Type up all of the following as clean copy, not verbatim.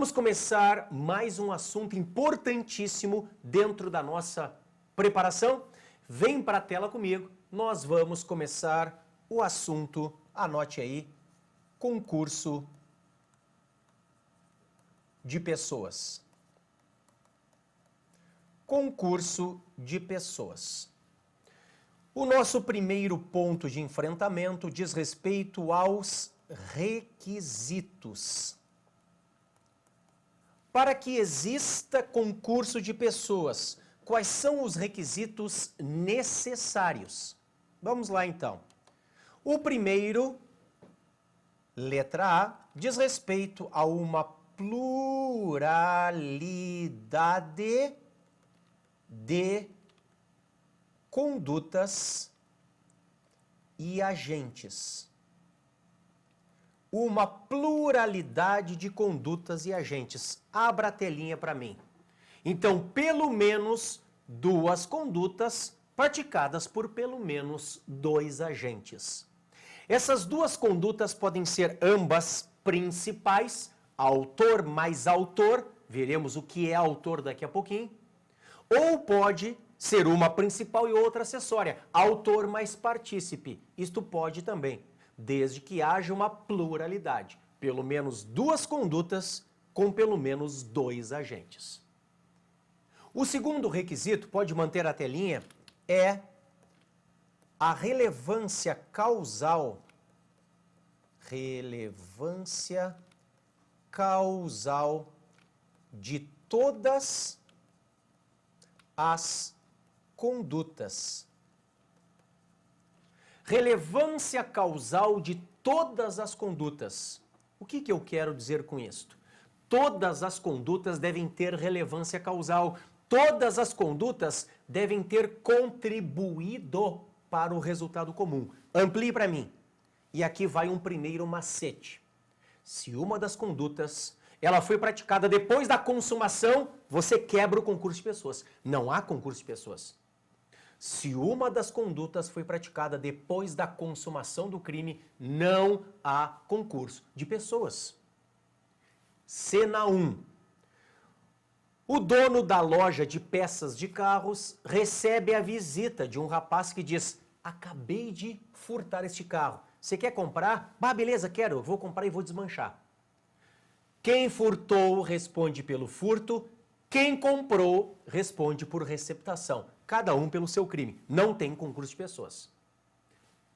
Vamos começar mais um assunto importantíssimo dentro da nossa preparação. Vem para a tela comigo, nós vamos começar o assunto, anote aí, concurso de pessoas. Concurso de pessoas. O nosso primeiro ponto de enfrentamento diz respeito aos requisitos. Para que exista concurso de pessoas, quais são os requisitos necessários? Vamos lá então. O primeiro, letra A, diz respeito a uma pluralidade de condutas e agentes. Uma pluralidade de condutas e agentes. Abra a telinha para mim. Então, pelo menos duas condutas praticadas por pelo menos dois agentes. Essas duas condutas podem ser ambas principais, autor mais autor, veremos o que é autor daqui a pouquinho, ou pode ser uma principal e outra acessória, autor mais partícipe. Isto pode também, desde que haja uma pluralidade, pelo menos duas condutas com pelo menos dois agentes. O segundo requisito, pode manter a telinha, é a relevância causal. Relevância causal de todas as condutas. Relevância causal de todas as condutas. O que eu quero dizer com isto? Todas as condutas devem ter relevância causal. Todas as condutas devem ter contribuído para o resultado comum. Amplie para mim. E aqui vai um primeiro macete. Se uma das condutas ela foi praticada depois da consumação, você quebra o concurso de pessoas. Não há concurso de pessoas. Se uma das condutas foi praticada depois da consumação do crime, não há concurso de pessoas. Cena 1. O dono da loja de peças de carros recebe a visita de um rapaz que diz: acabei de furtar este carro. Você quer comprar? Ah, beleza, quero. Eu vou comprar e vou desmanchar. Quem furtou responde pelo furto. Quem comprou responde por receptação. Cada um pelo seu crime. Não tem concurso de pessoas.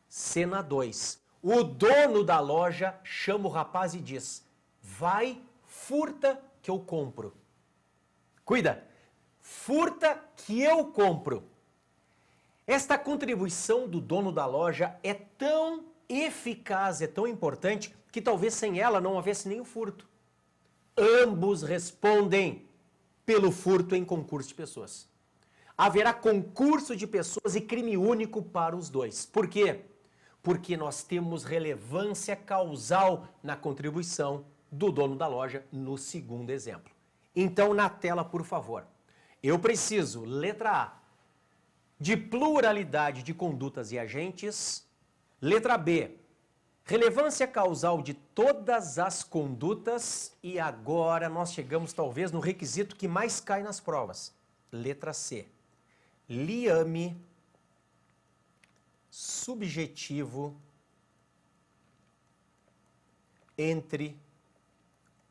Cena 2. O dono da loja chama o rapaz e diz: vai, furta que eu compro. Cuida, furta que eu compro. Esta contribuição do dono da loja é tão eficaz, é tão importante, que talvez sem ela não houvesse nem o furto. Ambos respondem pelo furto em concurso de pessoas. Haverá concurso de pessoas e crime único para os dois. Por quê? Porque nós temos relevância causal na contribuição do dono da loja no segundo exemplo. Então, na tela, por favor. Eu preciso, letra A, de pluralidade de condutas e agentes. Letra B, relevância causal de todas as condutas. E agora nós chegamos talvez no requisito que mais cai nas provas. Letra C, liame subjetivo entre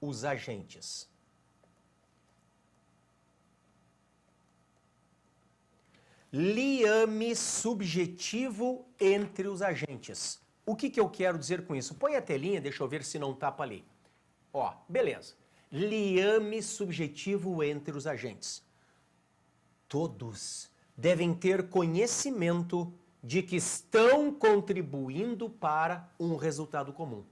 os agentes. Liame subjetivo entre os agentes. O que eu quero dizer com isso? Põe a telinha, deixa eu ver se não tapa ali. Ó, beleza. Liame subjetivo entre os agentes. Todos devem ter conhecimento de que estão contribuindo para um resultado comum.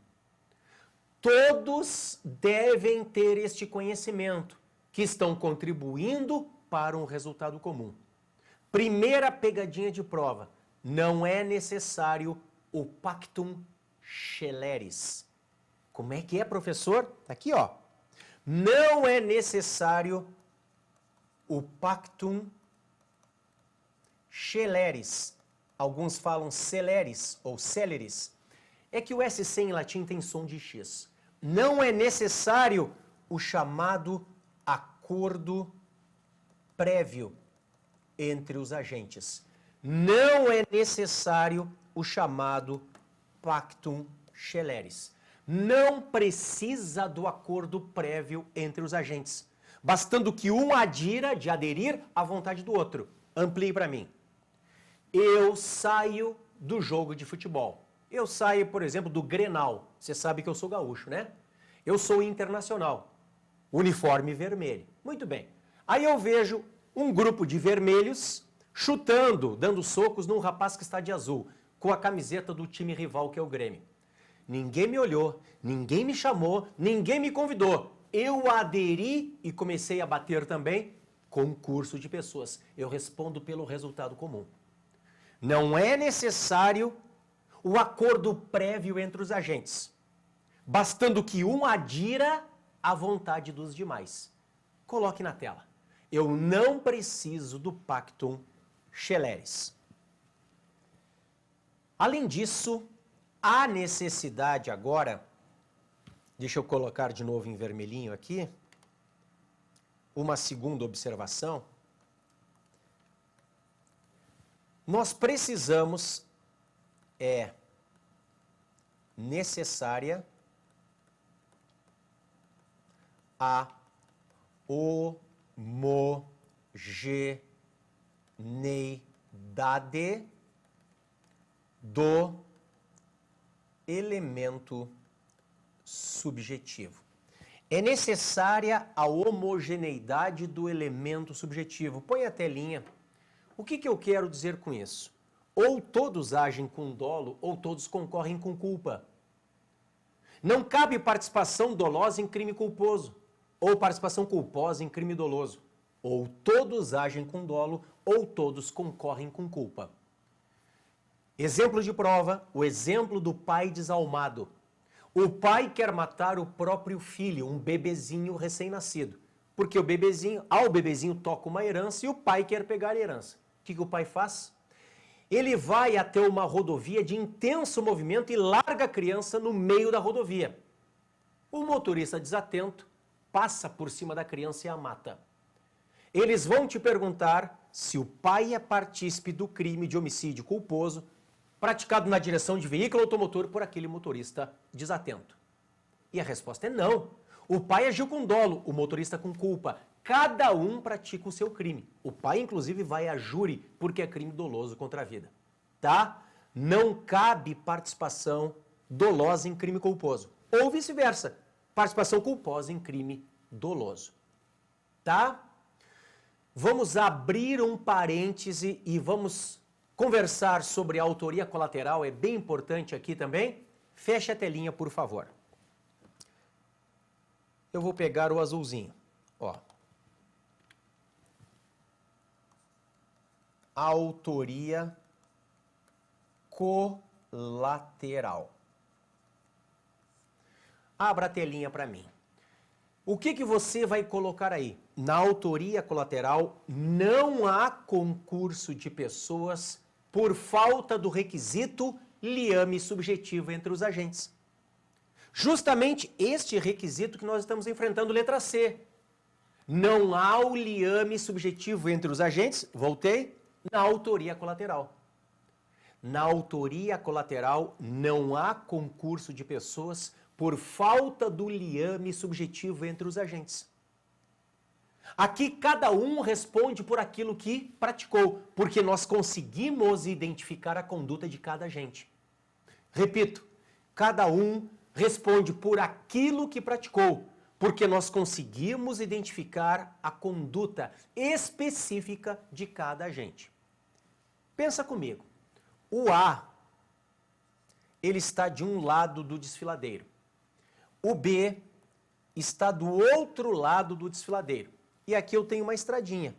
Todos devem ter este conhecimento, que estão contribuindo para um resultado comum. Primeira pegadinha de prova, não é necessário o pactum sceleris. Como é que é, professor? Aqui, ó. Não é necessário o pactum sceleris. Alguns falam celeris ou celeris. É que o SC em latim tem som de X. Não é necessário o chamado acordo prévio entre os agentes. Não é necessário o chamado pactum sceleris. Não precisa do acordo prévio entre os agentes, bastando que um adira de aderir à vontade do outro. Amplie para mim. Eu saio do jogo de futebol. Eu saio, por exemplo, do Grenal. Você sabe que eu sou gaúcho, né? Eu sou internacional. Uniforme vermelho. Muito bem. Aí eu vejo um grupo de vermelhos chutando, dando socos num rapaz que está de azul, com a camiseta do time rival que é o Grêmio. Ninguém me olhou, ninguém me chamou, ninguém me convidou. Eu aderi e comecei a bater também. Concurso de pessoas. Eu respondo pelo resultado comum. Não é necessário o acordo prévio entre os agentes, bastando que um adira à vontade dos demais. Coloque na tela. Eu não preciso do pactum sceleris. Além disso, há necessidade agora, deixa eu colocar de novo em vermelhinho aqui, uma segunda observação. Nós precisamos, necessária a homogeneidade do elemento subjetivo. É necessária a homogeneidade do elemento subjetivo. Põe a telinha. O que eu quero dizer com isso? Ou todos agem com dolo, ou todos concorrem com culpa. Não cabe participação dolosa em crime culposo, ou participação culposa em crime doloso. Ou todos agem com dolo, ou todos concorrem com culpa. Exemplo de prova, o exemplo do pai desalmado. O pai quer matar o próprio filho, um bebezinho recém-nascido. Porque o bebezinho, ao bebezinho toca uma herança e o pai quer pegar a herança. O que o pai faz? Ele vai até uma rodovia de intenso movimento e larga a criança no meio da rodovia. O motorista desatento passa por cima da criança e a mata. Eles vão te perguntar se o pai é partícipe do crime de homicídio culposo praticado na direção de veículo automotor por aquele motorista desatento. E a resposta é não. O pai agiu com dolo, o motorista com culpa. Cada um pratica o seu crime. O pai, inclusive, vai a júri porque é crime doloso contra a vida. Tá? Não cabe participação dolosa em crime culposo. Ou vice-versa, participação culposa em crime doloso. Tá? Vamos abrir um parêntese e vamos conversar sobre a autoria colateral. É bem importante aqui também. Feche a telinha, por favor. Eu vou pegar o azulzinho. Ó. Autoria colateral. Abra a telinha para mim. O que você vai colocar aí? Na autoria colateral, não há concurso de pessoas por falta do requisito liame subjetivo entre os agentes. Justamente este requisito que nós estamos enfrentando, letra C. Não há o liame subjetivo entre os agentes, voltei, na autoria colateral. Na autoria colateral não há concurso de pessoas por falta do liame subjetivo entre os agentes. Aqui cada um responde por aquilo que praticou, porque nós conseguimos identificar a conduta de cada agente. Repito, cada um responde por aquilo que praticou, porque nós conseguimos identificar a conduta específica de cada agente. Pensa comigo, o A, ele está de um lado do desfiladeiro. O B está do outro lado do desfiladeiro. E aqui eu tenho uma estradinha.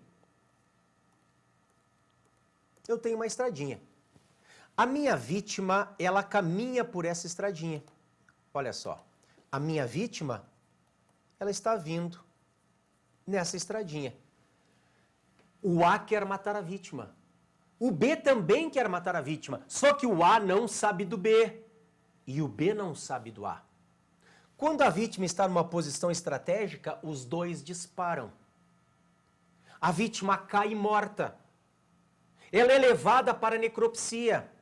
Eu tenho uma estradinha. A minha vítima, ela caminha por essa estradinha. Olha só, a minha vítima, ela está vindo nessa estradinha. O A quer matar a vítima. O B também quer matar a vítima, só que o A não sabe do B e o B não sabe do A. Quando a vítima está numa posição estratégica, os dois disparam. A vítima cai morta. Ela é levada para a necropsia.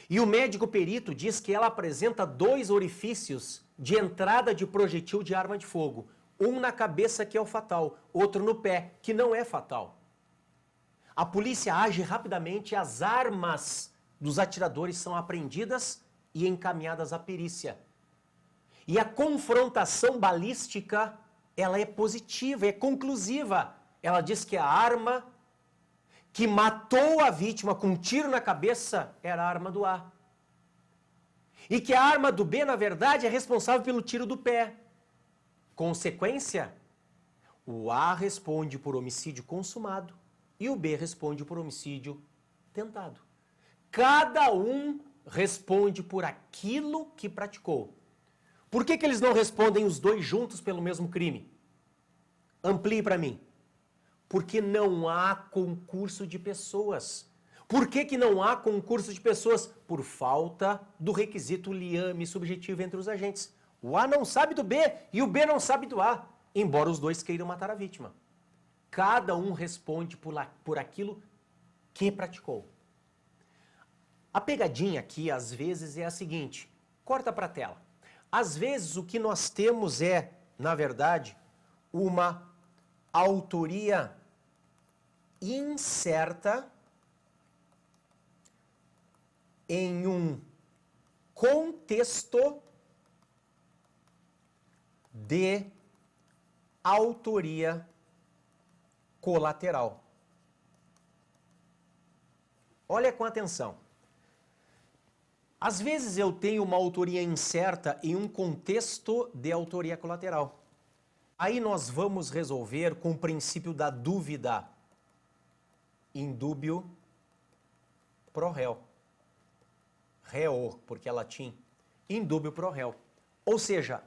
E o médico perito diz que ela apresenta 2 orifícios de entrada de projetil de arma de fogo. Um na cabeça, que é o fatal, outro no pé, que não é fatal. A polícia age rapidamente, as armas dos atiradores são apreendidas e encaminhadas à perícia. E a confrontação balística, ela é positiva, é conclusiva. Ela diz que a arma que matou a vítima com um tiro na cabeça era a arma do A. E que a arma do B, na verdade, é responsável pelo tiro do pé. Consequência, o A responde por homicídio consumado e o B responde por homicídio tentado. Cada um responde por aquilo que praticou. Por que eles não respondem os dois juntos pelo mesmo crime? Amplie para mim. Porque não há concurso de pessoas. Por que não há concurso de pessoas? Por falta do requisito liame subjetivo entre os agentes. O A não sabe do B e o B não sabe do A, embora os dois queiram matar a vítima. Cada um responde por aquilo que praticou. A pegadinha aqui, às vezes, é a seguinte. Corta para a tela. Às vezes, o que nós temos é, na verdade, uma autoria incerta em um contexto de autoria colateral. Olha com atenção. Às vezes eu tenho uma autoria incerta em um contexto de autoria colateral. Aí nós vamos resolver com o princípio da dúvida. In dubio pro réu. Reo, porque é latim. In dubio pro réu. Ou seja,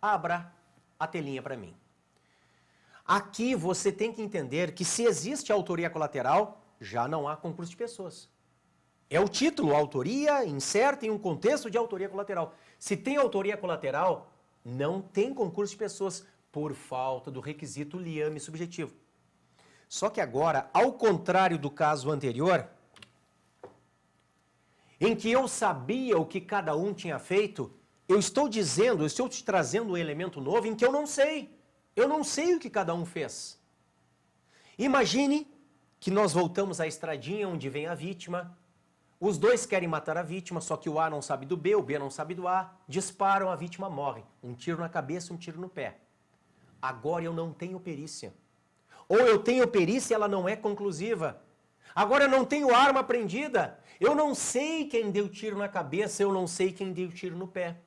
abra a telinha para mim. Aqui você tem que entender que se existe autoria colateral, já não há concurso de pessoas. É o título, autoria incerta em um contexto de autoria colateral. Se tem autoria colateral, não tem concurso de pessoas por falta do requisito liame subjetivo. Só que agora, ao contrário do caso anterior, em que eu sabia o que cada um tinha feito, eu estou te trazendo um elemento novo em que eu não sei. Eu não sei o que cada um fez. Imagine que nós voltamos à estradinha onde vem a vítima. Os dois querem matar a vítima, só que o A não sabe do B, o B não sabe do A. Disparam, a vítima morre. Um tiro na cabeça, um tiro no pé. Agora eu não tenho perícia. Ou eu tenho perícia e ela não é conclusiva. Agora eu não tenho arma apreendida. Eu não sei quem deu tiro na cabeça, eu não sei quem deu tiro no pé.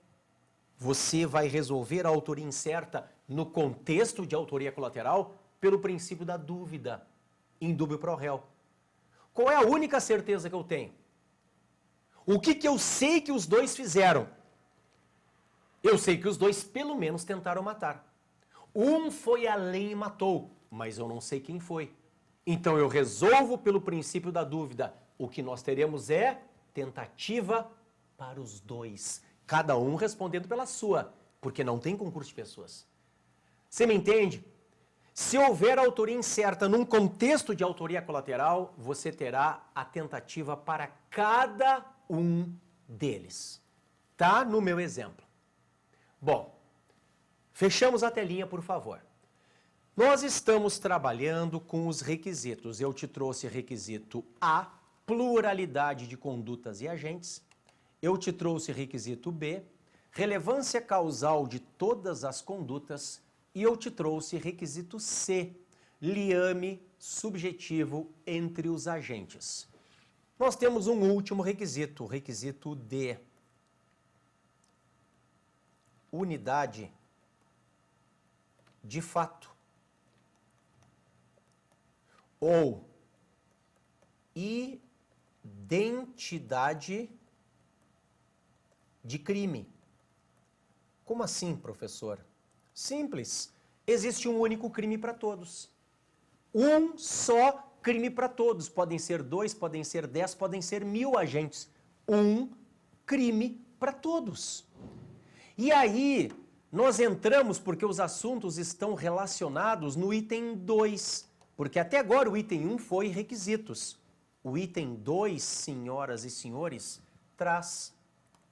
Você vai resolver a autoria incerta no contexto de autoria colateral pelo princípio da dúvida. In dubio pro réu. Qual é a única certeza que eu tenho? O que eu sei que os dois fizeram? Eu sei que os dois pelo menos tentaram matar. Um foi além e matou, mas eu não sei quem foi. Então eu resolvo pelo princípio da dúvida. O que nós teremos é tentativa para os dois. Cada um respondendo pela sua, porque não tem concurso de pessoas. Você me entende? Se houver autoria incerta num contexto de autoria colateral, você terá a tentativa para cada um deles. Tá no meu exemplo. Bom, fechamos a telinha, por favor. Nós estamos trabalhando com os requisitos. Eu te trouxe requisito A, pluralidade de condutas e agentes. Eu te trouxe requisito B, relevância causal de todas as condutas. E eu te trouxe requisito C, liame subjetivo entre os agentes. Nós temos um último requisito, o requisito D. Unidade de fato. Ou identidade de crime. Como assim, professor? Simples. Existe um único crime para todos. Um só crime para todos. Podem ser 2, podem ser 10, podem ser 1000 agentes. Um crime para todos. E aí, Nós entramos porque os assuntos estão relacionados no item 2, porque até agora o item 1 foi requisitos. O item 2, senhoras e senhores, traz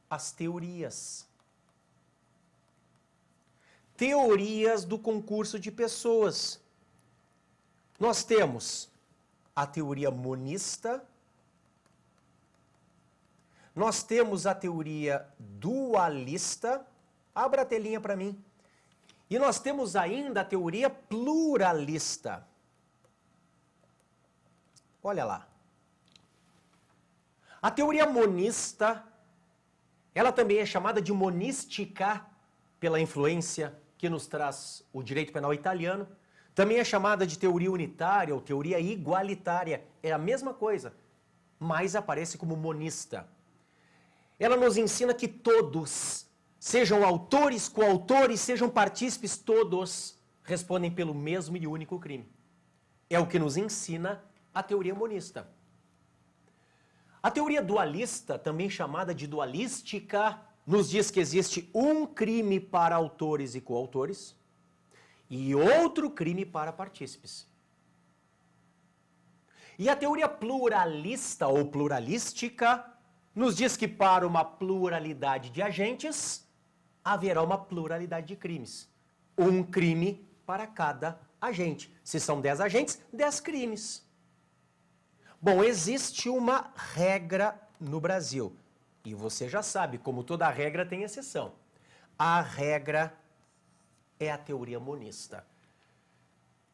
as teorias. Teorias do concurso de pessoas. Nós temos a teoria monista, nós temos a teoria dualista, abra a telinha para mim, e nós temos ainda a teoria pluralista. Olha lá. A teoria monista, ela também é chamada de monística, pela influência que nos traz o direito penal italiano. Também é chamada de teoria unitária ou teoria igualitária. É a mesma coisa, mas aparece como monista. Ela nos ensina que todos, sejam autores, coautores, sejam partícipes, todos respondem pelo mesmo e único crime. É o que nos ensina a teoria monista. A teoria dualista, também chamada de dualística, nos diz que existe um crime para autores e coautores e outro crime para partícipes. E a teoria pluralista ou pluralística nos diz que para uma pluralidade de agentes haverá uma pluralidade de crimes. Um crime para cada agente. Se são 10 agentes, 10 crimes. Bom, existe uma regra no Brasil. E você já sabe, como toda regra tem exceção. A regra é a teoria monista.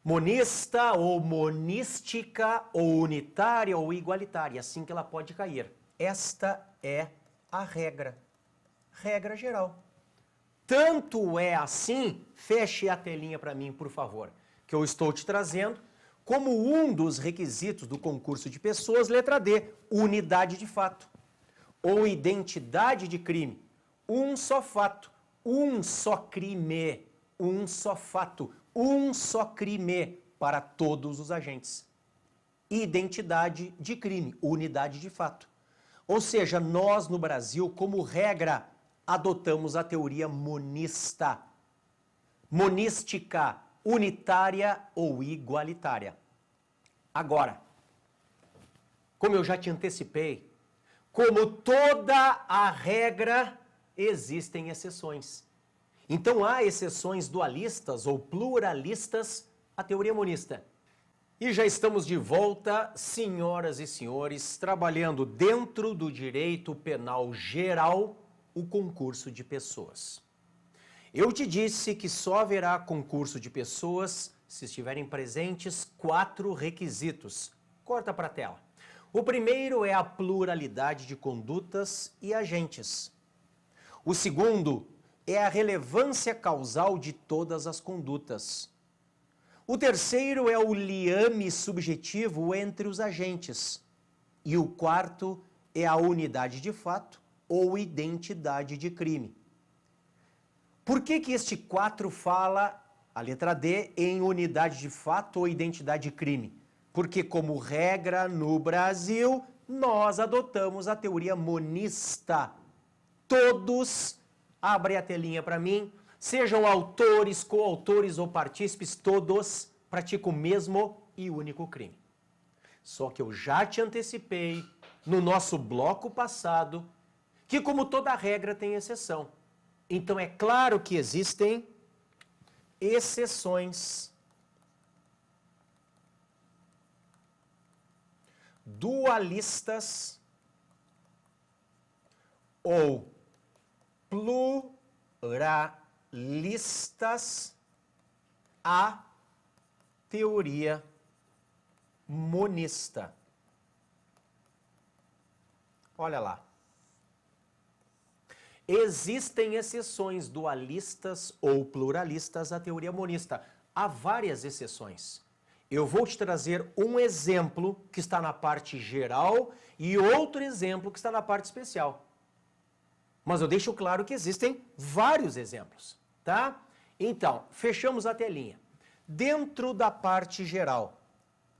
Monista ou monística ou unitária ou igualitária, assim que ela pode cair. Esta é a regra. Regra geral. Tanto é assim, feche a telinha para mim, por favor, que eu estou te trazendo como um dos requisitos do concurso de pessoas, letra D, unidade de fato. Ou identidade de crime, um só fato, um só crime, um só fato, um só crime para todos os agentes. Identidade de crime, unidade de fato. Ou seja, nós no Brasil, como regra, adotamos a teoria monista, monística, unitária ou igualitária. Agora, como eu já te antecipei, como toda a regra, existem exceções. Então há exceções dualistas ou pluralistas à teoria monista. E já estamos de volta, senhoras e senhores, trabalhando dentro do direito penal geral, o concurso de pessoas. Eu te disse que só haverá concurso de pessoas se estiverem presentes 4 requisitos. Corta para a tela. O primeiro é a pluralidade de condutas e agentes. O segundo é a relevância causal de todas as condutas. O terceiro é o liame subjetivo entre os agentes. E o quarto é a unidade de fato ou identidade de crime. Por que este 4 fala, a letra D, em unidade de fato ou identidade de crime? Porque, como regra no Brasil, nós adotamos a teoria monista. Todos, abre a telinha para mim, sejam autores, coautores ou partícipes, todos praticam o mesmo e único crime. Só que eu já te antecipei, no nosso bloco passado, que como toda regra tem exceção. Então é claro que existem exceções. Dualistas ou pluralistas à teoria monista. Olha lá. Existem exceções dualistas ou pluralistas à teoria monista. Há várias exceções. Eu vou te trazer um exemplo que está na parte geral e outro exemplo que está na parte especial. Mas eu deixo claro que existem vários exemplos, tá? Então, fechamos a telinha. Dentro da parte geral,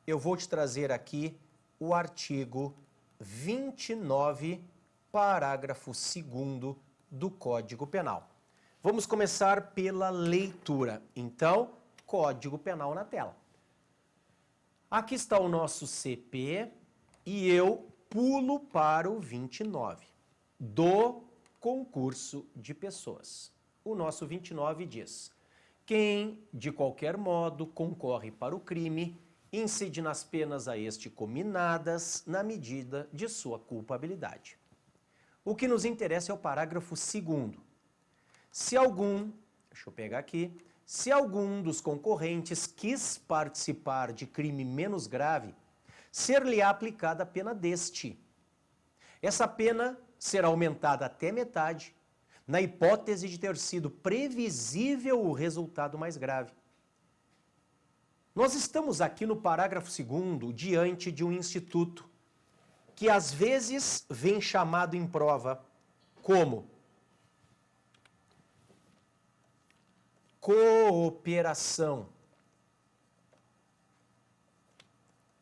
eu vou te trazer aqui o artigo 29, parágrafo 2º do Código Penal. Vamos começar pela leitura. Então, Código Penal na tela. Aqui está o nosso CP e eu pulo para o 29 do concurso de pessoas. O nosso 29 diz: quem, de qualquer modo, concorre para o crime, incide nas penas a este cominadas na medida de sua culpabilidade. O que nos interessa é o parágrafo 2º. Se algum, deixa eu pegar aqui, se algum dos concorrentes quis participar de crime menos grave, ser-lhe-á aplicada a pena deste. Essa pena será aumentada até metade, na hipótese de ter sido previsível o resultado mais grave. Nós estamos aqui no parágrafo 2º diante de um instituto que às vezes vem chamado em prova como cooperação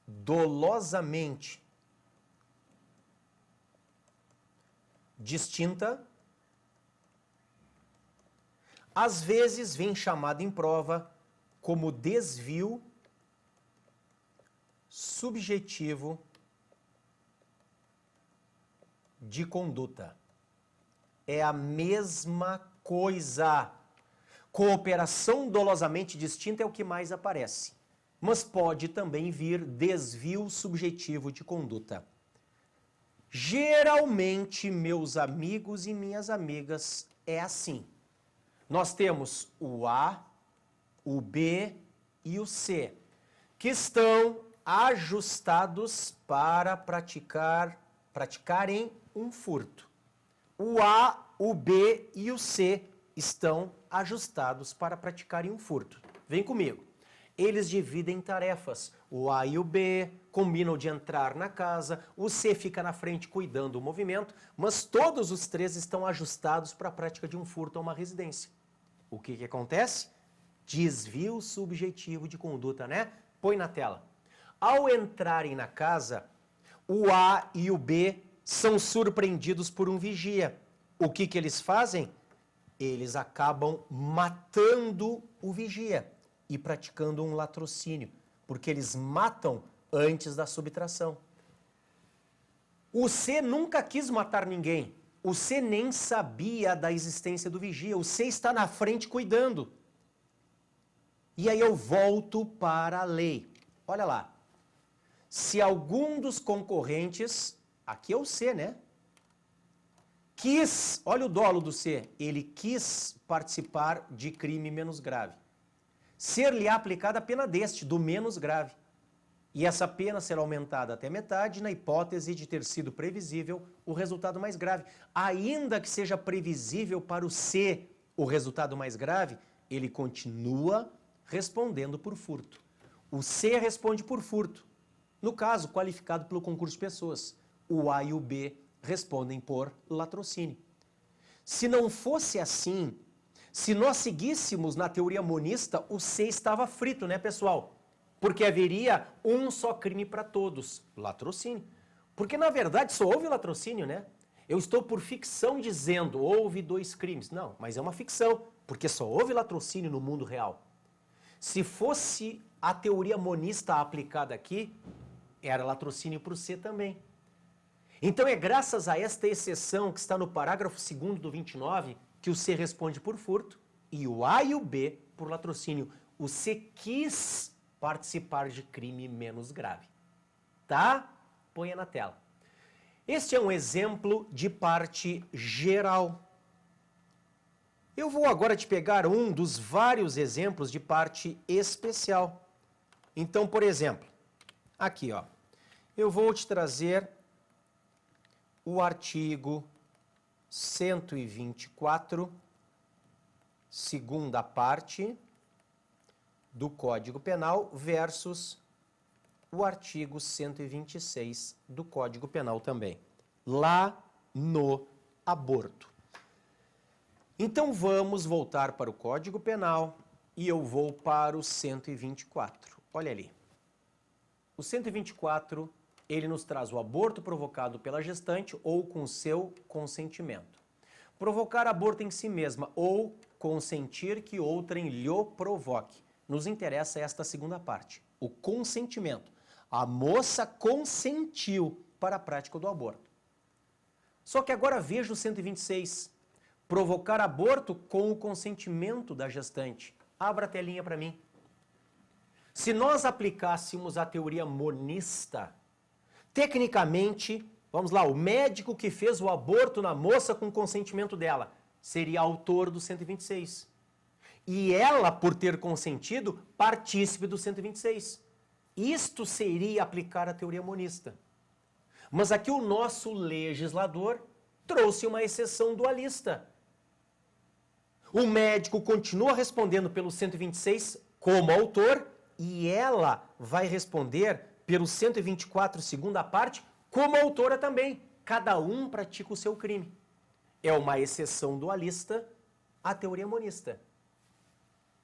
dolosamente distinta, às vezes vem chamado em prova como desvio subjetivo de conduta. É a mesma coisa. Cooperação dolosamente distinta é o que mais aparece, mas pode também vir desvio subjetivo de conduta. Geralmente, meus amigos e minhas amigas, é assim. Nós temos o A, o B e o C, que estão ajustados para praticarem um furto. O A, o B e o C estão ajustados para praticarem um furto. Vem comigo. Eles dividem tarefas. O A e o B combinam de entrar na casa, o C fica na frente cuidando do movimento, mas todos os três estão ajustados para a prática de um furto a uma residência. O que acontece? Desvio subjetivo de conduta, né? Põe na tela. Ao entrarem na casa, o A e o B são surpreendidos por um vigia. O que eles fazem? Eles acabam matando o vigia e praticando um latrocínio, porque eles matam antes da subtração. O C nunca quis matar ninguém. O C nem sabia da existência do vigia. O C está na frente cuidando. E aí eu volto para a lei. Olha lá. Se algum dos concorrentes, aqui é o C, né? Quis, olha o dolo do C, ele quis participar de crime menos grave. Ser-lhe aplicada a pena deste, do menos grave. E essa pena será aumentada até metade na hipótese de ter sido previsível o resultado mais grave. Ainda que seja previsível para o C o resultado mais grave, ele continua respondendo por furto. O C responde por furto, no caso qualificado pelo concurso de pessoas. O A e o B respondem por latrocínio. Se não fosse assim, se nós seguíssemos na teoria monista, o C estava frito, né, pessoal? Porque haveria um só crime para todos, latrocínio. Porque, na verdade, só houve latrocínio, né? Eu estou por ficção dizendo, houve 2 crimes. Não, mas é uma ficção, porque só houve latrocínio no mundo real. Se fosse a teoria monista aplicada aqui, era latrocínio para o C também. Então é graças a esta exceção que está no parágrafo 2º do 29 que o C responde por furto e o A e o B por latrocínio. O C quis participar de crime menos grave. Tá? Ponha na tela. Este é um exemplo de parte geral. Eu vou agora te pegar um dos vários exemplos de parte especial. Então, por exemplo, aqui, ó, eu vou te trazer o artigo 124, segunda parte do Código Penal versus o artigo 126 do Código Penal também, lá no aborto. Então vamos voltar para o Código Penal e eu vou para o 124. Olha ali. O 124, ele nos traz o aborto provocado pela gestante ou com seu consentimento. Provocar aborto em si mesma ou consentir que outrem lhe provoque. Nos interessa esta segunda parte, o consentimento. A moça consentiu para a prática do aborto. Só que agora veja o 126. Provocar aborto com o consentimento da gestante. Abra a telinha para mim. Se nós aplicássemos a teoria monista, tecnicamente, vamos lá, o médico que fez o aborto na moça com consentimento dela seria autor do 126. E ela, por ter consentido, partícipe do 126. Isto seria aplicar a teoria monista. Mas aqui o nosso legislador trouxe uma exceção dualista. O médico continua respondendo pelo 126 como autor e ela vai responder pelo 124, segunda parte, como autora também. Cada um pratica o seu crime. É uma exceção dualista à teoria monista.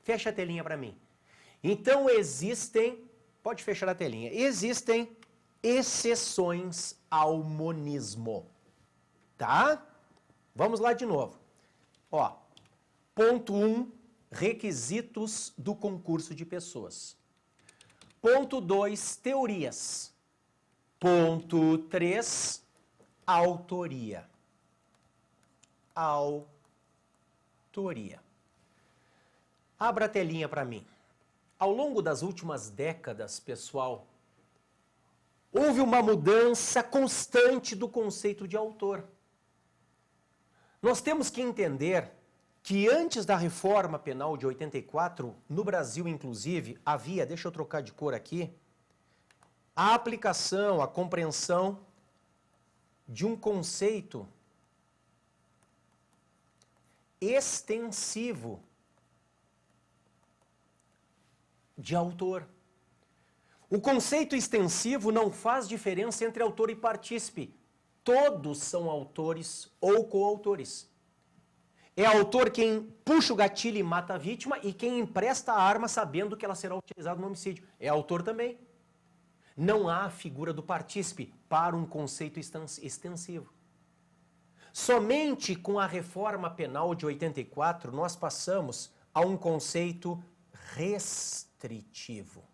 Fecha a telinha para mim. Então existem, pode fechar a telinha, existem exceções ao monismo. Tá? Vamos lá de novo. Ó, ponto 1, requisitos do concurso de pessoas. Ponto 2, teorias. Ponto 3, autoria. Autoria. Abra a telinha para mim. Ao longo das últimas décadas, pessoal, houve uma mudança constante do conceito de autor. Nós temos que entender que antes da reforma penal de 84, no Brasil inclusive, havia, deixa eu trocar de cor aqui, a aplicação, a compreensão de um conceito extensivo de autor. O conceito extensivo não faz diferença entre autor e partícipe. Todos são autores ou coautores. É autor quem puxa o gatilho e mata a vítima e quem empresta a arma sabendo que ela será utilizada no homicídio. É autor também. Não há a figura do partícipe para um conceito extensivo. Somente com a reforma penal de 84 nós passamos a um conceito restritivo.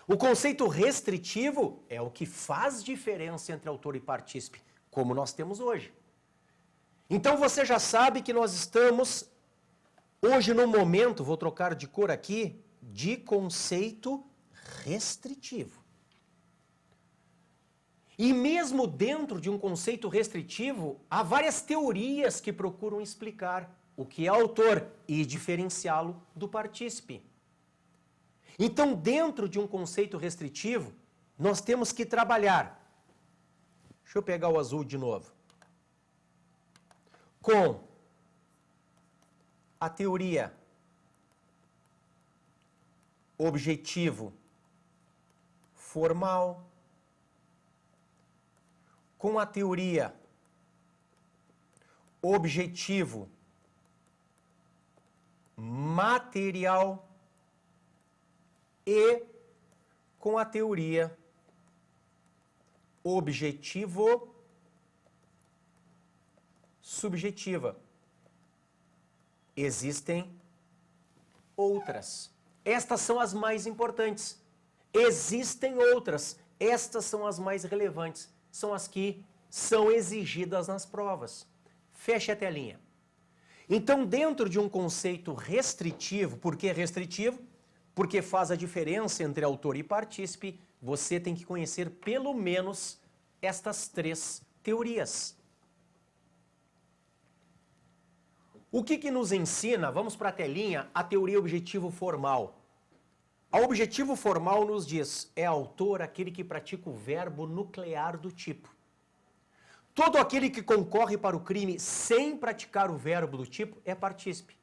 O conceito restritivo é o que faz diferença entre autor e partícipe, como nós temos hoje. Então você já sabe que nós estamos hoje no momento, vou trocar de cor aqui, de conceito restritivo. E mesmo dentro de um conceito restritivo, há várias teorias que procuram explicar o que é autor e diferenciá-lo do partícipe. Então, dentro de um conceito restritivo, nós temos que trabalhar. Deixa eu pegar o azul de novo. Com a teoria objetivo formal, com a teoria objetivo material e com a teoria objetivo subjetiva. Existem outras. Estas são as mais importantes. Existem outras. Estas são as mais relevantes. São as que são exigidas nas provas. Feche a telinha. Então, dentro de um conceito restritivo, por que restritivo? Porque faz a diferença entre autor e partícipe, você tem que conhecer pelo menos estas três teorias. O que nos ensina, vamos para a telinha, a teoria objetivo formal. A objetivo formal nos diz, é autor aquele que pratica o verbo nuclear do tipo. Todo aquele que concorre para o crime sem praticar o verbo do tipo é partícipe.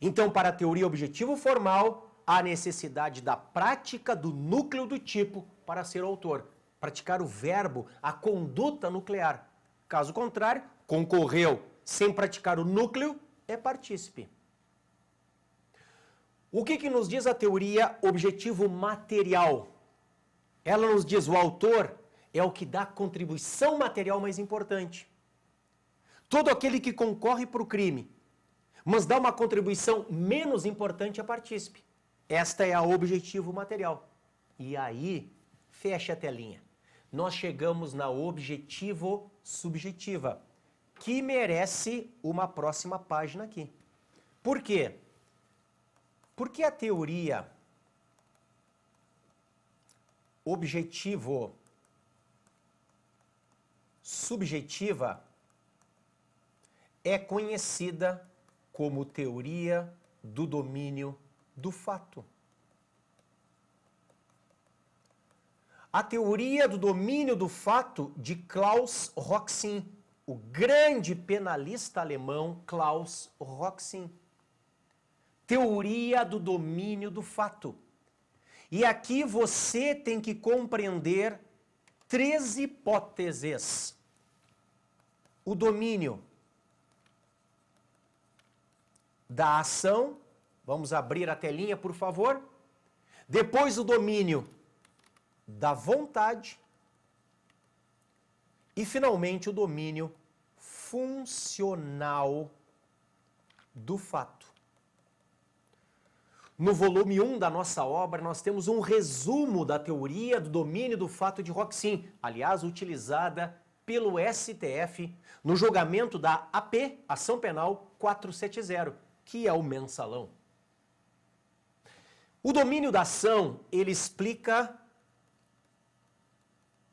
Então, para a teoria objetivo formal, há necessidade da prática do núcleo do tipo para ser autor. Praticar o verbo, a conduta nuclear. Caso contrário, concorreu sem praticar o núcleo, é partícipe. O que nos diz a teoria objetivo material? Ela nos diz o autor é o que dá a contribuição material mais importante. todo aquele que concorre para o crime, mas dá uma contribuição menos importante a partícipe. Esta é a objetivo material. E aí, fecha a telinha. Nós chegamos na objetivo subjetiva, que merece uma próxima página aqui. Por quê? Porque a teoria objetivo subjetiva é conhecida como teoria do domínio do fato. A teoria do domínio do fato de Klaus Roxin, o grande penalista alemão Klaus Roxin. Teoria do domínio do fato. E aqui você tem que compreender 3 hipóteses. O domínio da ação, vamos abrir a telinha, por favor. Depois o domínio da vontade e finalmente o domínio funcional do fato. No volume 1 da nossa obra, nós temos um resumo da teoria do domínio do fato de Roxin, aliás, utilizada pelo STF no julgamento da AP, Ação Penal 470, que é o mensalão. O domínio da ação, ele explica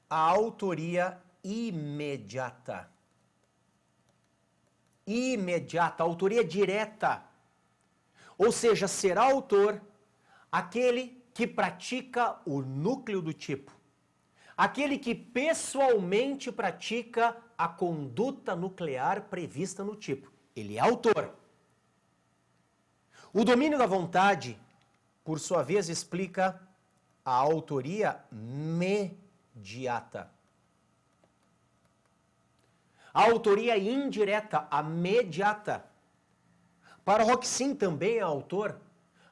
a autoria imediata. Imediata, autoria direta. Ou seja, será autor aquele que pratica o núcleo do tipo. Aquele que pessoalmente pratica a conduta nuclear prevista no tipo. Ele é autor. O domínio da vontade, por sua vez, explica a autoria mediata. A autoria indireta, a mediata. Para Roxin também é autor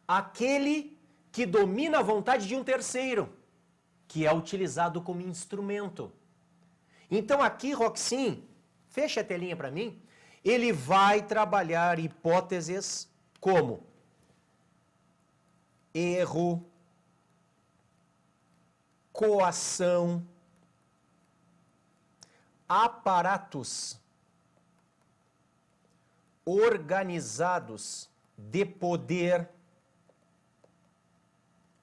aquele que domina a vontade de um terceiro, que é utilizado como instrumento. Então aqui Roxin, fecha a telinha para mim, ele vai trabalhar hipóteses como erro, coação, aparatos organizados de poder.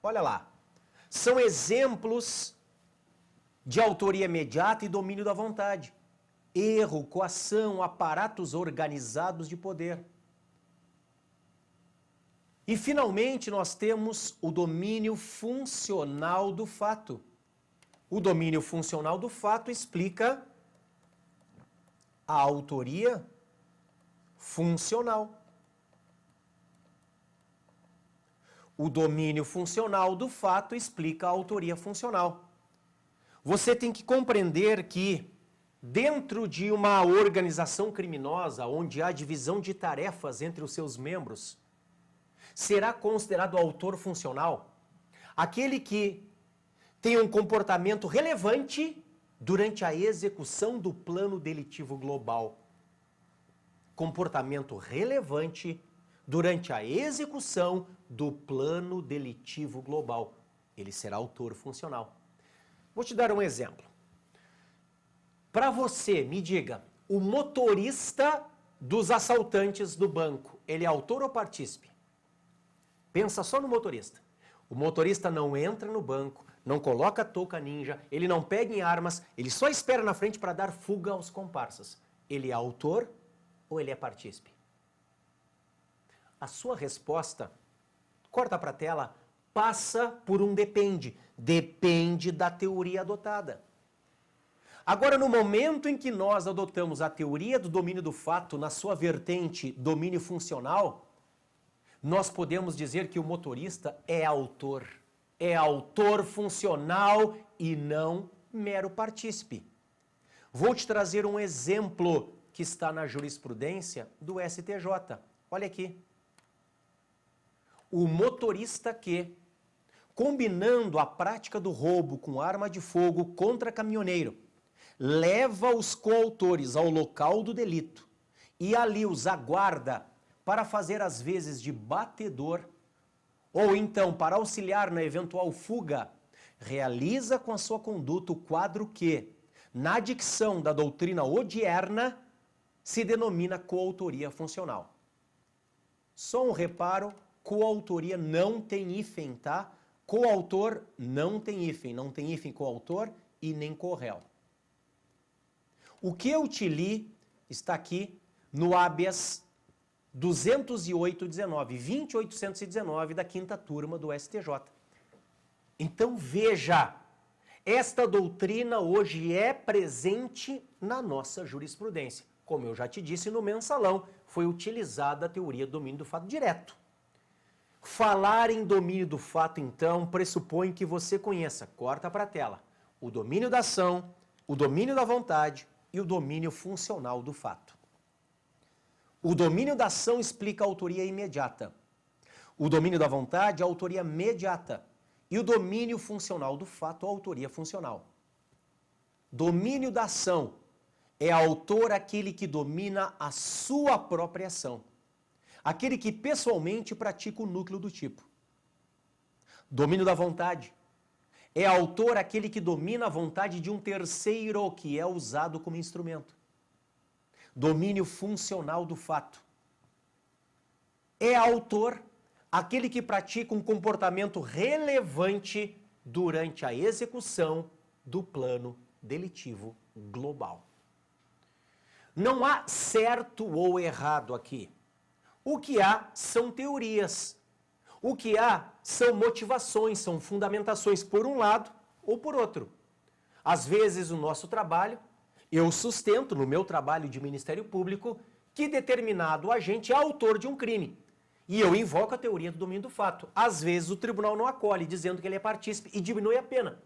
Olha lá, são exemplos de autoria imediata e domínio da vontade. Erro, coação, aparatos organizados de poder. E, finalmente, nós temos o domínio funcional do fato. O domínio funcional do fato explica a autoria funcional. O domínio funcional do fato explica a autoria funcional. Você tem que compreender que, dentro de uma organização criminosa, onde há divisão de tarefas entre os seus membros, será considerado autor funcional aquele que tem um comportamento relevante durante a execução do plano delitivo global. Comportamento relevante durante a execução do plano delitivo global. Ele será autor funcional. Vou te dar um exemplo. Para você, me diga, o motorista dos assaltantes do banco, ele é autor ou partícipe? Pensa só no motorista. O motorista não entra no banco, não coloca touca ninja, ele não pega em armas, ele só espera na frente para dar fuga aos comparsas. Ele é autor ou ele é partícipe? A sua resposta, corta para a tela, passa por um depende. Depende da teoria adotada. Agora, no momento em que nós adotamos a teoria do domínio do fato na sua vertente domínio funcional, nós podemos dizer que o motorista é autor funcional e não mero partícipe. Vou te trazer um exemplo que está na jurisprudência do STJ. Olha aqui. O motorista que, combinando a prática do roubo com arma de fogo contra caminhoneiro, leva os coautores ao local do delito e ali os aguarda para fazer as vezes de batedor, ou então para auxiliar na eventual fuga, realiza com a sua conduta o quadro que, na dicção da doutrina odierna, se denomina coautoria funcional. Só um reparo, coautoria não tem hífen, tá? Coautor não tem hífen coautor e nem corréu. O que eu te li está aqui no habeas 20819, 20819 da quinta turma do STJ. Então veja, esta doutrina hoje é presente na nossa jurisprudência. Como eu já te disse no mensalão, foi utilizada a teoria do domínio do fato direto. Falar em domínio do fato, então, pressupõe que você conheça, corta para a tela, o domínio da ação, o domínio da vontade e o domínio funcional do fato. O domínio da ação explica a autoria imediata. O domínio da vontade, a autoria imediata. E o domínio funcional do fato, a autoria funcional. Domínio da ação é autor aquele que domina a sua própria ação. Aquele que pessoalmente pratica o núcleo do tipo. Domínio da vontade é autor aquele que domina a vontade de um terceiro que é usado como instrumento. Domínio funcional do fato é autor aquele que pratica um comportamento relevante durante a execução do plano delitivo global. Não há certo ou errado aqui. O que há são teorias. O que há são motivações, são fundamentações por um lado ou por outro. Às vezes o nosso trabalho, eu sustento no meu trabalho de Ministério Público que determinado agente é autor de um crime. E eu invoco a teoria do domínio do fato. Às vezes o tribunal não acolhe, dizendo que ele é partícipe e diminui a pena.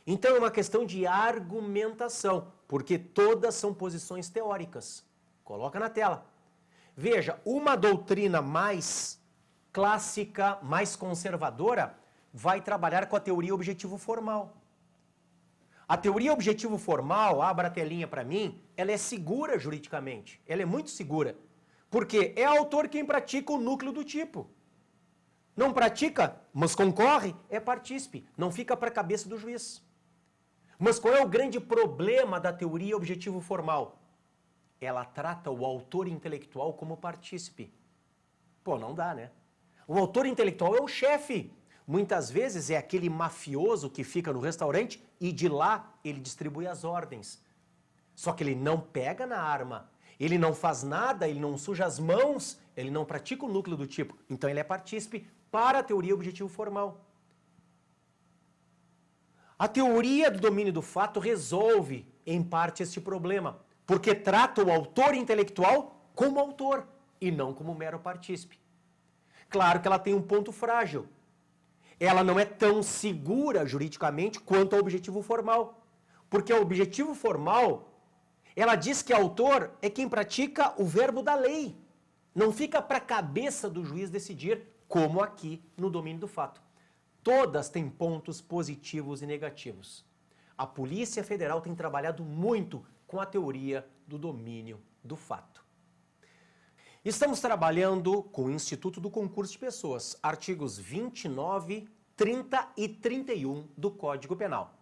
Então é uma questão de argumentação, porque todas são posições teóricas. Coloca na tela. Veja, uma doutrina mais clássica, mais conservadora, vai trabalhar com a teoria objetivo formal. A teoria objetivo formal, abra a telinha para mim, ela é segura juridicamente, ela é muito segura, porque é autor quem pratica o núcleo do tipo. Não pratica, mas concorre, é partícipe, não fica para a cabeça do juiz. Mas qual é o grande problema da teoria objetivo formal? Ela trata o autor intelectual como partícipe. Pô, não dá, né? O autor intelectual é o chefe. Muitas vezes é aquele mafioso que fica no restaurante e de lá ele distribui as ordens. Só que ele não pega na arma, ele não faz nada, ele não suja as mãos, ele não pratica o núcleo do tipo. Então ele é partícipe para a teoria objetivo formal. A teoria do domínio do fato resolve, em parte, este problema, porque trata o autor intelectual como autor e não como mero partícipe. Claro que ela tem um ponto frágil. Ela não é tão segura juridicamente quanto ao objetivo formal. Porque o objetivo formal, ela diz que autor é quem pratica o verbo da lei. Não fica para a cabeça do juiz decidir, como aqui no domínio do fato. Todas têm pontos positivos e negativos. A Polícia Federal tem trabalhado muito com a teoria do domínio do fato. Estamos trabalhando com o Instituto do Concurso de Pessoas, artigos 29, 30 e 31 do Código Penal.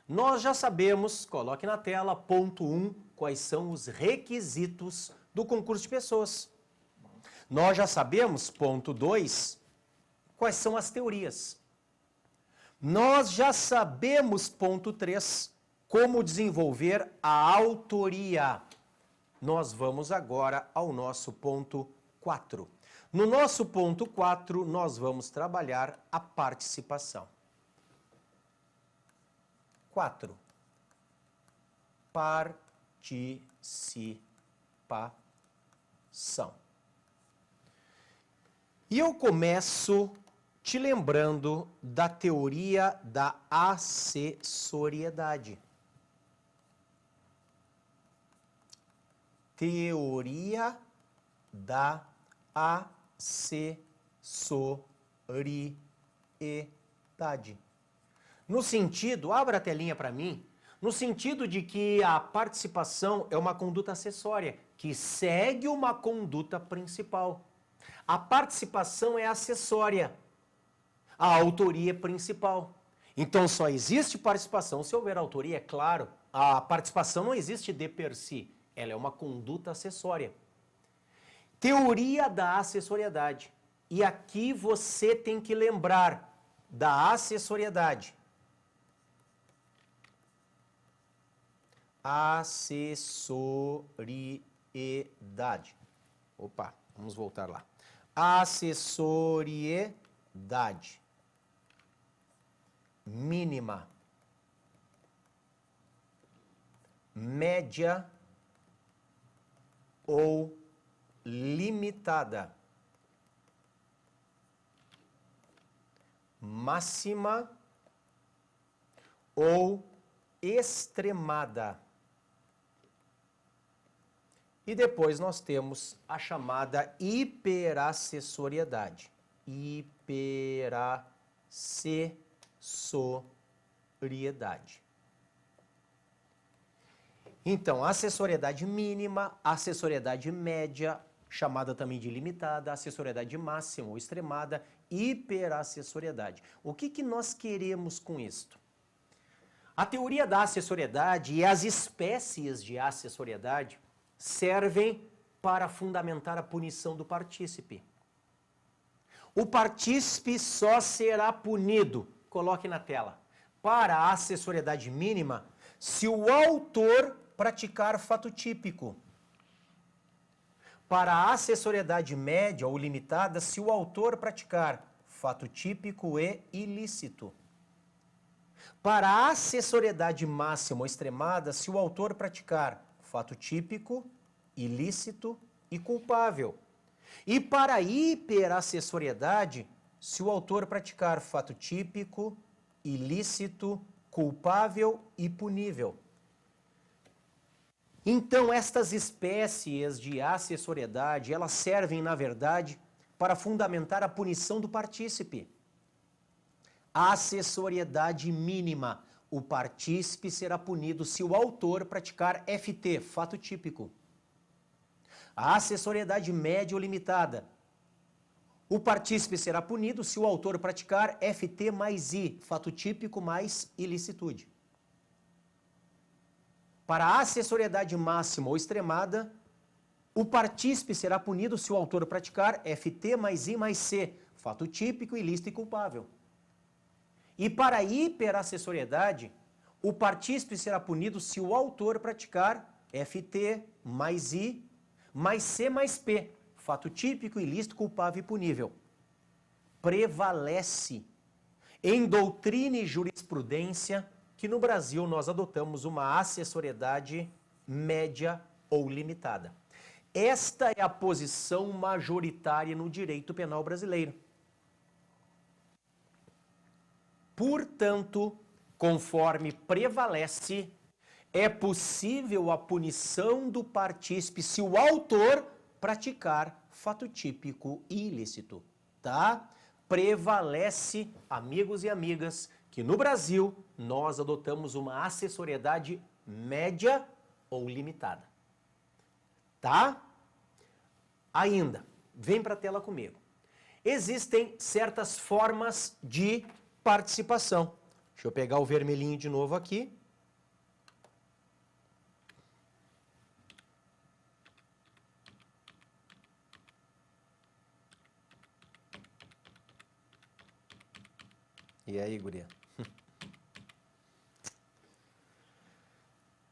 Nós já sabemos, coloque na tela, ponto 1, quais são os requisitos do concurso de pessoas. Nós já sabemos, ponto 2, quais são as teorias. Nós já sabemos, ponto 3, como desenvolver a autoria. Nós vamos agora ao nosso ponto 4. No nosso ponto 4, nós vamos trabalhar a participação. 4. Participação. E eu começo te lembrando da teoria da acessoriedade. Teoria da acessoriedade. No sentido, abra a telinha para mim, no sentido de que a participação é uma conduta acessória, que segue uma conduta principal. A participação é acessória, a autoria é principal. Então só existe participação se houver autoria, é claro. A participação não existe de per si, ela é uma conduta acessória. Teoria da acessoriedade. E aqui você tem que lembrar da acessoriedade. Assessoriedade. Opa, vamos voltar lá. Assessoriedade mínima, média ou limitada, máxima ou extremada. E depois nós temos a chamada hiperassessoriedade. Hiperassessoriedade. Então, assessoriedade mínima, assessoriedade média, chamada também de limitada, assessoriedade máxima ou extremada, hiperassessoriedade. O que nós queremos com isto? A teoria da assessoriedade e as espécies de assessoriedade servem para fundamentar a punição do partícipe. O partícipe só será punido, coloque na tela, para a assessoriedade mínima se o autor praticar fato típico. Para a assessoriedade média ou limitada, se o autor praticar fato típico e ilícito. Para a assessoriedade máxima ou extremada, se o autor praticar fato típico, ilícito e culpável. E para a hiperassessoriedade, se o autor praticar fato típico, ilícito, culpável e punível. Então, estas espécies de assessoriedade, elas servem, na verdade, para fundamentar a punição do partícipe. A assessoriedade mínima. O partícipe será punido se o autor praticar FT, fato típico. A assessoriedade média ou limitada. O partícipe será punido se o autor praticar FT mais I, fato típico mais ilicitude. Para a assessoriedade máxima ou extremada, o partícipe será punido se o autor praticar FT mais I mais C, fato típico, ilícito e culpável. E para a hiperassessoriedade, o partícipe será punido se o autor praticar FT mais I mais C mais P, fato típico, ilícito, culpável e punível. Prevalece em doutrina e jurisprudência que no Brasil nós adotamos uma assessoriedade média ou limitada. Esta é a posição majoritária no direito penal brasileiro. Portanto, conforme prevalece, é possível a punição do partícipe se o autor praticar fato típico e ilícito, tá? Prevalece, amigos e amigas, que no Brasil nós adotamos uma assessoriedade média ou limitada, tá? Ainda, vem para a tela comigo. Existem certas formas de participação. Deixa eu pegar o vermelhinho de novo aqui. E aí, guria?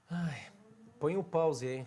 Ai, põe o pause aí.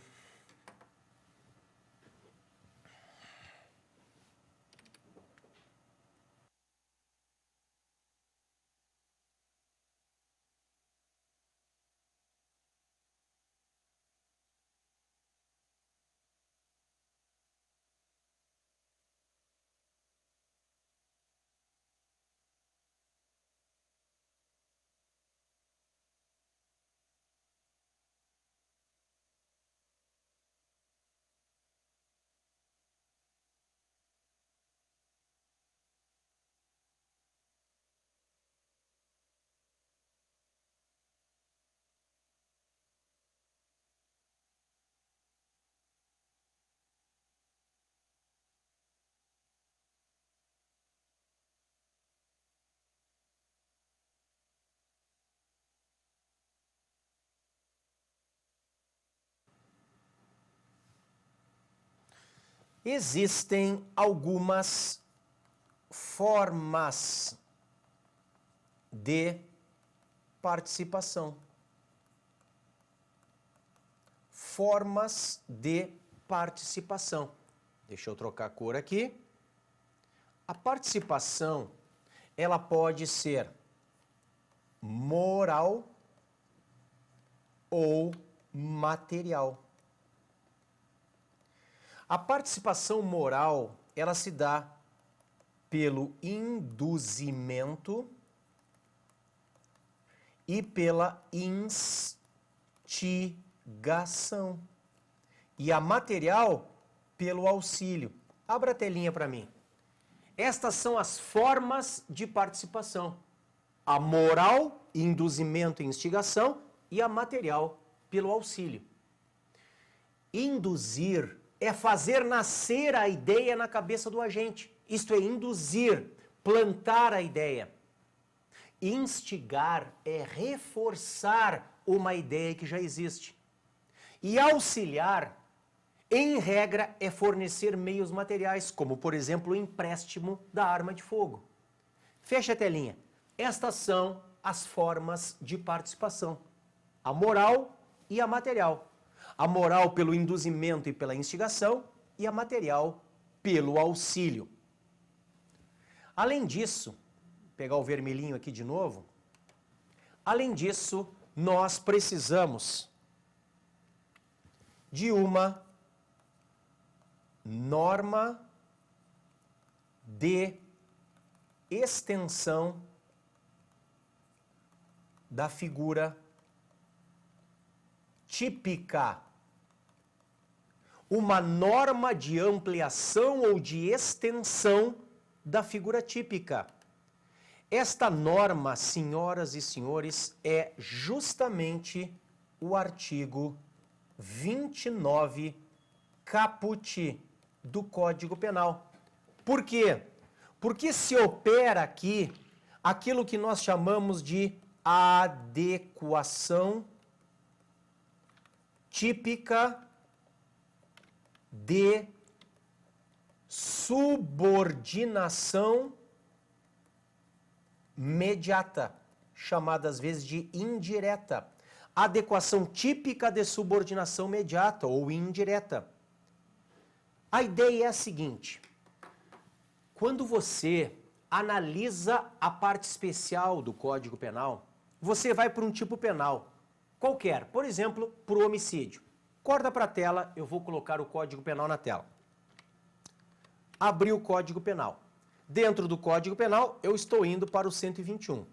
Existem algumas formas de participação. Formas de participação. Deixa eu trocar a cor aqui. A participação, ela pode ser moral ou material. A participação moral, ela se dá pelo induzimento e pela instigação. E a material, pelo auxílio. Abra a telinha para mim. Estas são as formas de participação. A moral, induzimento e instigação, e a material, pelo auxílio. Induzir é fazer nascer a ideia na cabeça do agente. Isto é induzir, plantar a ideia. Instigar é reforçar uma ideia que já existe. E auxiliar, em regra, é fornecer meios materiais, como, por exemplo, o empréstimo da arma de fogo. Fecha a telinha. Estas são as formas de participação. A moral e a material. A moral pelo induzimento e pela instigação e a material pelo auxílio. Além disso, vou pegar o vermelhinho aqui de novo. Além disso, nós precisamos de uma norma de extensão da figura típica. Uma norma de ampliação ou de extensão da figura típica. Esta norma, senhoras e senhores, é justamente o artigo 29 caput do Código Penal. Por quê? Porque se opera aqui aquilo que nós chamamos de adequação típica de subordinação mediata, chamada às vezes de indireta. Adequação típica de subordinação mediata ou indireta. A ideia é a seguinte: quando você analisa a parte especial do Código Penal, você vai para um tipo penal qualquer, por exemplo, por homicídio. Corta para a tela, eu vou colocar o Código Penal na tela. Abri o Código Penal. Dentro do Código Penal, eu estou indo para o 121.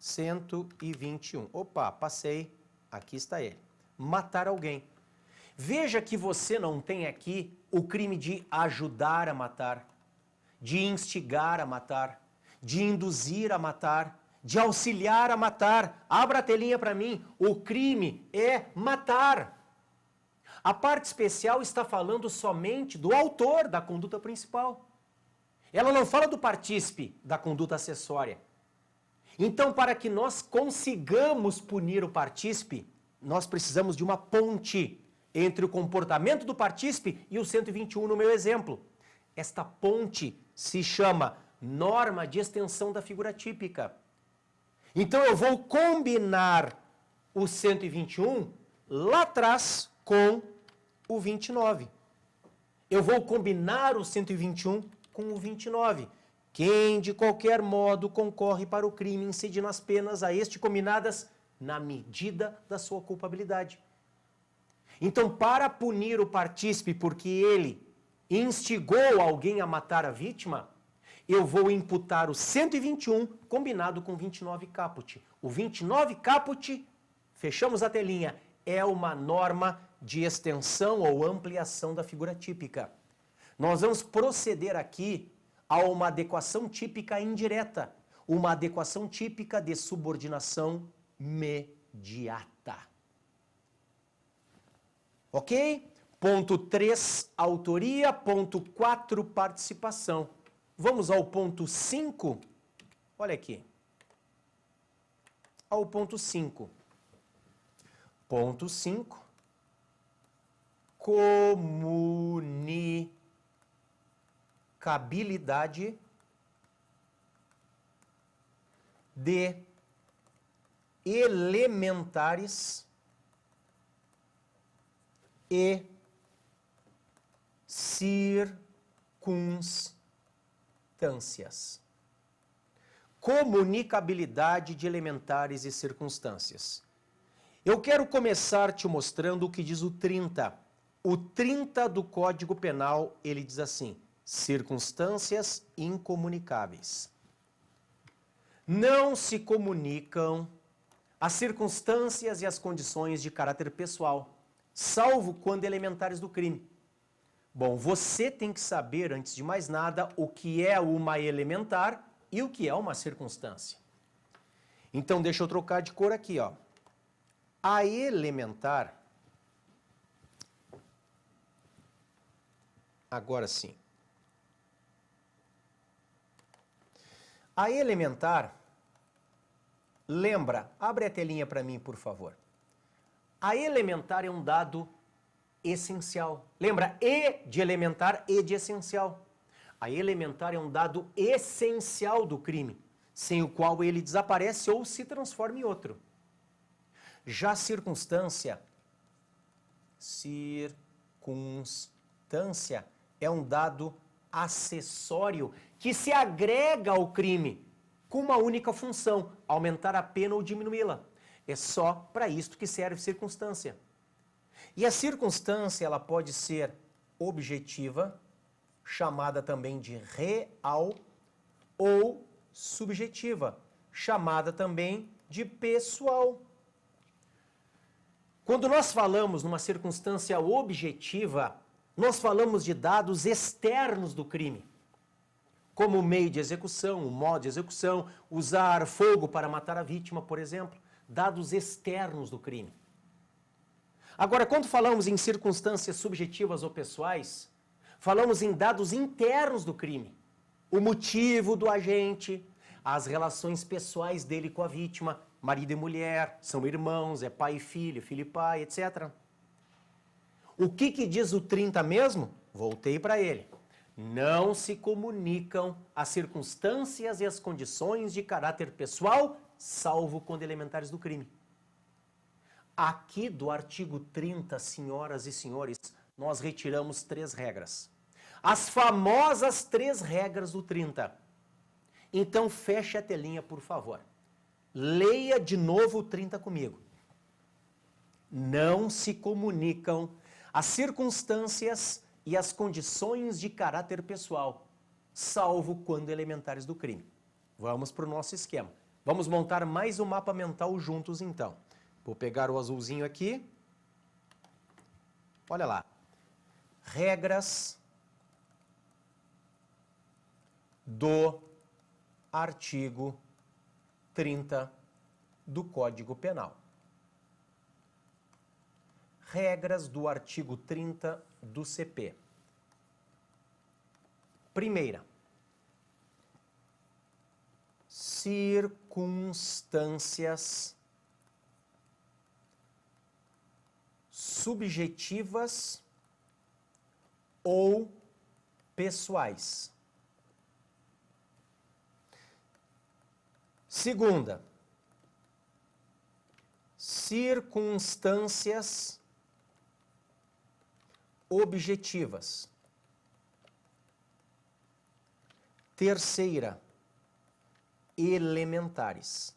121. Opa, passei. Aqui está ele. Matar alguém. Veja que você não tem aqui o crime de ajudar a matar, de instigar a matar, de induzir a matar, de auxiliar a matar. Abra a telinha para mim. O crime é matar. A parte especial está falando somente do autor da conduta principal. Ela não fala do partícipe da conduta acessória. Então, para que nós consigamos punir o partícipe, nós precisamos de uma ponte entre o comportamento do partícipe e o 121 no meu exemplo. Esta ponte se chama norma de extensão da figura típica. Então, eu vou combinar o 121 lá atrás com o 29. Eu vou combinar o 121 com o 29. Quem, de qualquer modo, concorre para o crime incidindo as penas a este combinadas na medida da sua culpabilidade. Então, para punir o partícipe porque ele instigou alguém a matar a vítima, eu vou imputar o 121 combinado com 29 caput. O 29 caput, fechamos a telinha, é uma norma de extensão ou ampliação da figura típica. Nós vamos proceder aqui a uma adequação típica indireta, uma adequação típica de subordinação mediata. Ok? Ponto 3, autoria. Ponto 4, participação. Vamos ao ponto 5. Olha aqui. Ao ponto 5. Ponto 5. comunicabilidade de elementares e circunstâncias. Comunicabilidade de elementares e circunstâncias. Eu quero começar te mostrando o que diz o 30. O 30 do Código Penal, ele diz assim: circunstâncias incomunicáveis. Não se comunicam as circunstâncias e as condições de caráter pessoal, salvo quando elementares do crime. Bom, você tem que saber, antes de mais nada, o que é uma elementar e o que é uma circunstância. Então, deixa eu trocar de cor aqui, ó. A elementar, agora sim. A elementar, lembra, abre a telinha para mim, por favor. A elementar é um dado essencial. Lembra, E de elementar, E de essencial. A elementar é um dado essencial do crime, sem o qual ele desaparece ou se transforma em outro. Já a circunstância é um dado acessório que se agrega ao crime com uma única função: aumentar a pena ou diminuí-la. É só para isto que serve circunstância. E a circunstância, ela pode ser objetiva, chamada também de real, ou subjetiva, chamada também de pessoal. Quando nós falamos numa circunstância objetiva, nós falamos de dados externos do crime, como o meio de execução, o modo de execução, usar fogo para matar a vítima, por exemplo, dados externos do crime. Agora, quando falamos em circunstâncias subjetivas ou pessoais, falamos em dados internos do crime, o motivo do agente, as relações pessoais dele com a vítima, marido e mulher, são irmãos, é pai e filho, filho e pai, etc. O que diz o 30 mesmo? Voltei para ele. Não se comunicam as circunstâncias e as condições de caráter pessoal, salvo quando elementares do crime. Aqui do artigo 30, senhoras e senhores, nós retiramos 3 regras. As famosas 3 regras do 30. Então, feche a telinha, por favor. Leia de novo o 30 comigo. Não se comunicam as circunstâncias e as condições de caráter pessoal, salvo quando elementares do crime. Vamos para o nosso esquema. Vamos montar mais um mapa mental juntos, então. Vou pegar o azulzinho aqui. Olha lá. Regras do artigo 30 do Código Penal. Regras do artigo 30 do CP. Primeira. Circunstâncias subjetivas ou pessoais. Segunda, circunstâncias objetivas. Terceira, elementares.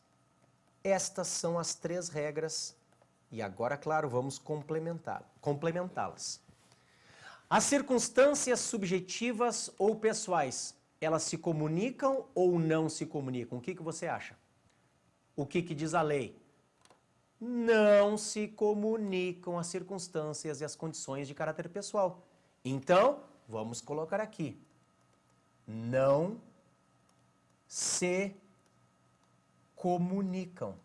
Estas são as 3 regras e agora, claro, vamos complementá-las. As circunstâncias subjetivas ou pessoais, elas se comunicam ou não se comunicam? O que você acha? O que diz a lei? Não se comunicam as circunstâncias e as condições de caráter pessoal. Então, vamos colocar aqui. Não se comunicam.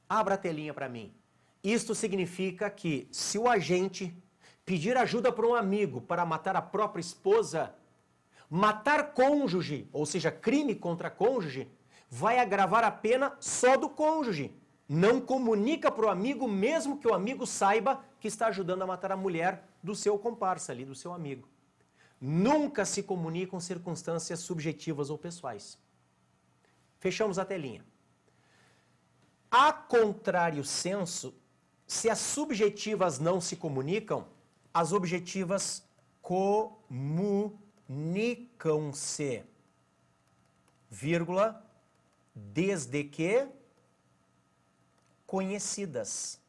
Abra a telinha para mim. Isto significa que se o agente pedir ajuda para um amigo para matar a própria esposa, matar cônjuge, ou seja, crime contra cônjuge, vai agravar a pena só do cônjuge, não comunica para o amigo, mesmo que o amigo saiba que está ajudando a matar a mulher do seu comparsa ali, do seu amigo. Nunca se comunicam circunstâncias subjetivas ou pessoais. Fechamos a telinha. A contrário senso, se as subjetivas não se comunicam, as objetivas comunicam-se, vírgula, desde que conhecidas.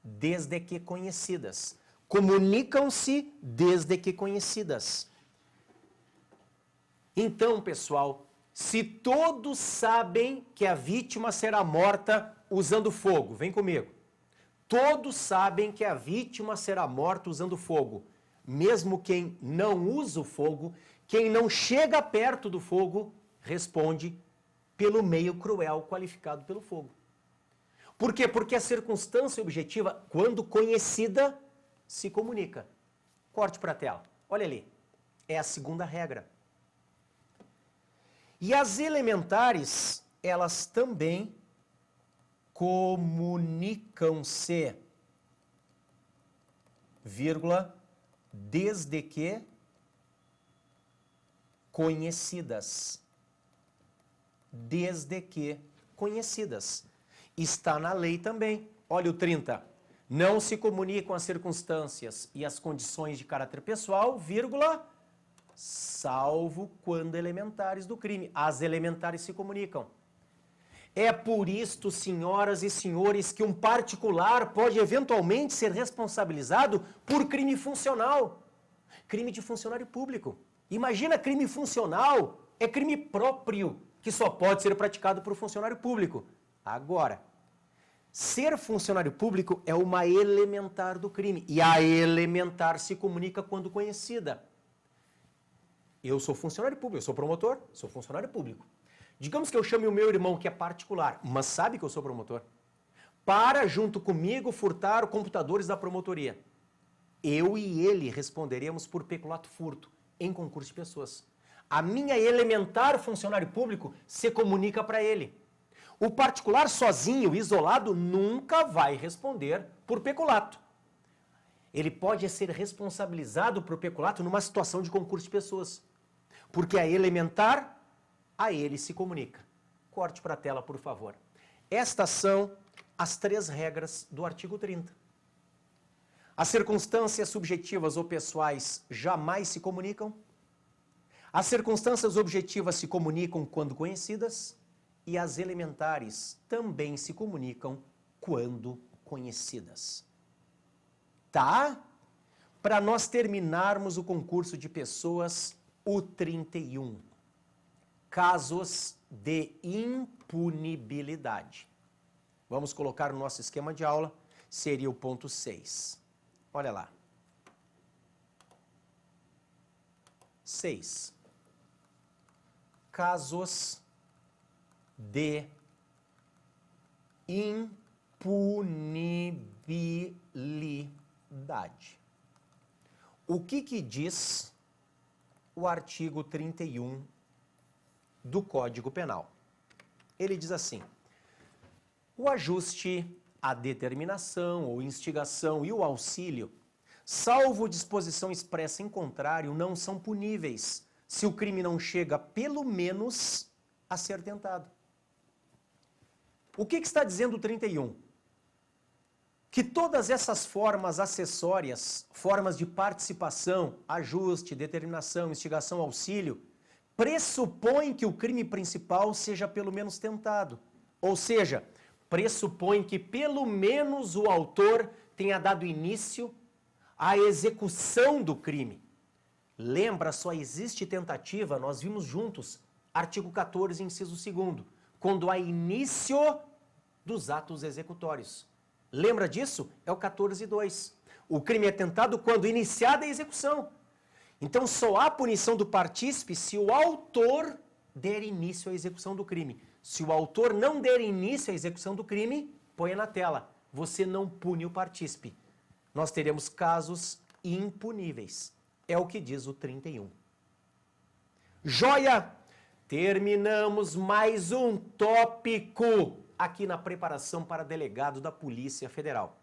Desde que conhecidas. Comunicam-se desde que conhecidas. Então, pessoal, se todos sabem que a vítima será morta usando fogo, vem comigo. Todos sabem que a vítima será morta usando fogo. Mesmo quem não usa o fogo, quem não chega perto do fogo, responde pelo meio cruel qualificado pelo fogo. Por quê? Porque a circunstância objetiva, quando conhecida, se comunica. Corte para a tela. Olha ali. É a segunda regra. E as elementares, elas também comunicam-se, vírgula, desde que conhecidas. Desde que conhecidas. Está na lei também. Olha o 30. Não se comunicam as circunstâncias e as condições de caráter pessoal, vírgula, salvo quando elementares do crime. As elementares se comunicam. É por isto, senhoras e senhores, que um particular pode eventualmente ser responsabilizado por crime funcional. Crime de funcionário público. Imagina, crime funcional é crime próprio, que só pode ser praticado por funcionário público. Agora, ser funcionário público é uma elementar do crime. E a elementar se comunica quando conhecida. Eu sou funcionário público, eu sou promotor, sou funcionário público. Digamos que eu chame o meu irmão, que é particular, mas sabe que eu sou promotor, para, junto comigo, furtar computadores da promotoria. Eu e ele responderemos por peculato furto em concurso de pessoas. A minha elementar funcionário público se comunica para ele. O particular sozinho, isolado, nunca vai responder por peculato. Ele pode ser responsabilizado por peculato numa situação de concurso de pessoas. Porque a elementar, a ele se comunica. Corte para a tela, por favor. Estas são as 3 regras do artigo 30. As circunstâncias subjetivas ou pessoais jamais se comunicam. As circunstâncias objetivas se comunicam quando conhecidas. E as elementares também se comunicam quando conhecidas. Tá? Para nós terminarmos o concurso de pessoas, o 31. Casos de impunibilidade. Vamos colocar no nosso esquema de aula, seria o ponto 6. Olha lá. 6. Casos de impunibilidade. O que diz o artigo 31 do Código Penal? Ele diz assim: o ajuste, a determinação ou instigação e o auxílio, salvo disposição expressa em contrário, não são puníveis se o crime não chega, pelo menos, a ser tentado. O que está dizendo o 31? Que todas essas formas acessórias, formas de participação, ajuste, determinação, instigação, auxílio, pressupõem que o crime principal seja pelo menos tentado. Ou seja, pressupõe que pelo menos o autor tenha dado início à execução do crime. Lembra, só existe tentativa, nós vimos juntos, artigo 14, inciso 2º, quando há início dos atos executórios. Lembra disso? É o 14.2. O crime é tentado quando iniciada a execução. Então só há punição do partícipe se o autor der início à execução do crime. Se o autor não der início à execução do crime, ponha na tela. Você não pune o partícipe. Nós teremos casos impuníveis. É o que diz o 31. Joia! Terminamos mais um tópico aqui na preparação para delegado da Polícia Federal.